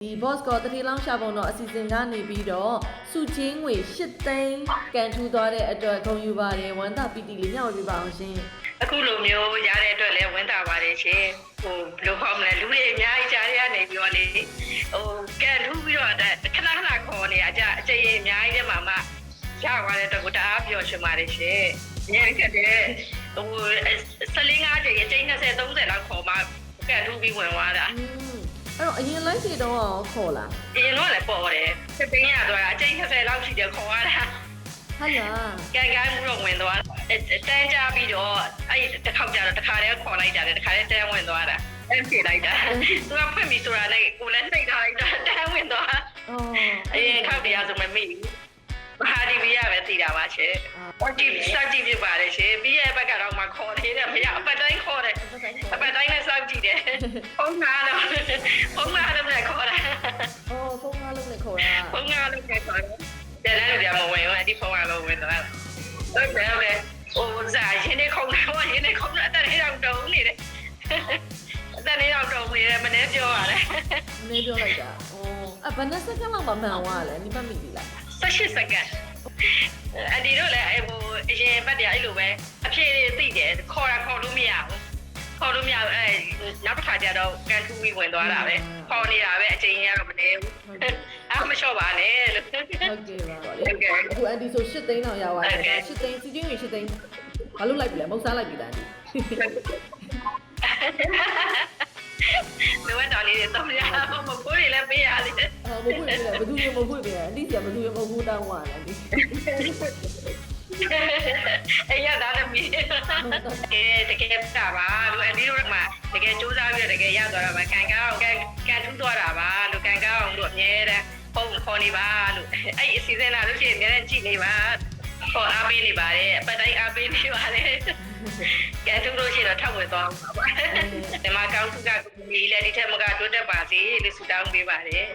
ဒီ boss ကတတိလောင်းရှာပုံတော့အစီအစဉ်ကနေပြီးတော့စုချင်းငွေ8သိန်းကန်ထူးသွားတဲ့အတွက်ဂုဏ်ယူပါတယ်ဝမ်းသာပီတိလေးညှော်ပြပါအောင်ရှင်အခုလိုမျိုးရတဲ့အတွက်လည်းဝမ်းသာပါတယ်ရှင်ဟိုဘယ်လိုခေါ်မလဲလူတွေအများကြီးကြားရနေပြီးတော့လေဟိုကန်ထူးပြီးတော့ခဏခဏခေါ်နေအကြအကျရင်အများကြီးတဲ့မှာမှရသွားတဲ့အတွက်ကိုတအားပျော်ရွှင်ပါတယ်ရှင်ညံခဲ့တဲ့ဟို15ကျရင်ကျင်း20 30လောက်ခေါ်မှကန်ထူးပြီးဝင်သွားတာအဲ့တော့အရင်လိုက်စီတော့ခေါ်လာအရင်တော့လည်းပေါ်တယ်စပင်းရသွားတာအကျင်း20လောက်ရှိတယ်ခေါ်ရတာဟုတ်လားကန်ကိုင်းမှုတော့ဝင်သွားတန်းကြပြီးတော့အဲ့တစ်ခေါက်ကြတော့တစ်ခါတည်းခေါ်လိုက်ကြတယ်တစ်ခါတည်းတန်းဝင်သွားတာအဲ့ပြေးလိုက်တာသူကဖွင့်ပြီးဆိုတာနဲ့ကိုလည်းနှိပ်ထားလိုက်တာတန်းဝင်သွားအရင်ခောက်တရားဆိုမမေ့ဘူးမဟာဒီဗီရပဲသိတာပါရှင်။အော်ဒီစကြည့်ပြပါတယ်ရှင်။ပြီးရဲ့ဘက်ကတော့မှခေါ်နေတဲ့မရအပတ်တိုင်းခေါ်တယ်။အပတ်တိုင်းနဲ့စောင့်ကြည့်တယ်။ဖုန်းကားတော့လည်းခေါ်တာ။အော်ဖုန်းကားလုံးနဲ့ခေါ်တာ။ဖုန်းကားလုံးနဲ့ခေါ်တယ်။တယ်လည်းမဝင်ဘူး။ဒီဖုန်းကားလုံးဝင်သွားတာ။ဟုတ်တယ်ပဲ။ဟိုစားရင်းနေခုံတော့ရင်းနေခုံတော့အတက်လေးတော့တုံနေတယ်။အတက်လေးတော့တုံနေတယ်မနေ့ပြောရတယ်။မနေ့ပြောလိုက်တာ။အော်ဘယ်နှစ်စက္ကန့်လောက်မှမှန်သွားလဲ။ဒီဘက်မိပြီလား18စက္ကန့်အဒီတို့လည်းဟိုအရင်ဘက်တည်းအဲ့လိုပဲအဖြေတွေသိတယ်ခေါ်လို့မရဘူးခေါ်လို့မရဘူးနောက်တစ်ခါကျတော့ကန်ထူးပြီးဝင်သွားတာပဲခေါ်နေတာပဲအချိန်ကြီးကတော့မနေဘူးအဲ့မလျှော့ပါနဲ့လို့ဟုတ်ကဲ့ပါလေအခုအန်ဒီဆို8သိန်းတော့ရပါတယ်ဒါ8သိန်းစီချင်းကြီး8သိန်းဘာလို့လိုက်ပြီလဲမဟုတ်စားလိုက်ပြီလားအန်ဒီလောတော်လေးတွေတော့ရအောင်မဖို့ရလည်းပေးရလေမဖို့ရလည်းဘယ်သူမှမဖို့ပေးရအန်ဒီစီကဘယ်သူမှမဖို့တောင်းသွားတယ်အန်ဒီအဲ့ရတာလည်းမီးတကယ်တာပါလို့အန်ဒီတို့ကတကယ်စူးစမ်းပြီးတကယ်ရသွားတာပါကန်ကောင်းကန်ထူးသွားတာပါလို့ကန်ကောင်းလို့အမြဲတမ်းပုံခေါ်နေပါလို့အဲ့အစီအစဉ်လာလို့ရှိရင်အမြဲတမ်းကြည့်နေပါခေါ်အားပေးနေပါတယ်အပတ်တိုင်းအားပေးနေပါတယ်ကဲသူတို့ရှိတော့ထောက်ဝယ်သွားပါဒီမှာကောင်းစုကကိုကြီးလည်းဒီထက်မကတိုးတက်ပါစေလို့ဆုတောင်းပေးပါတယ်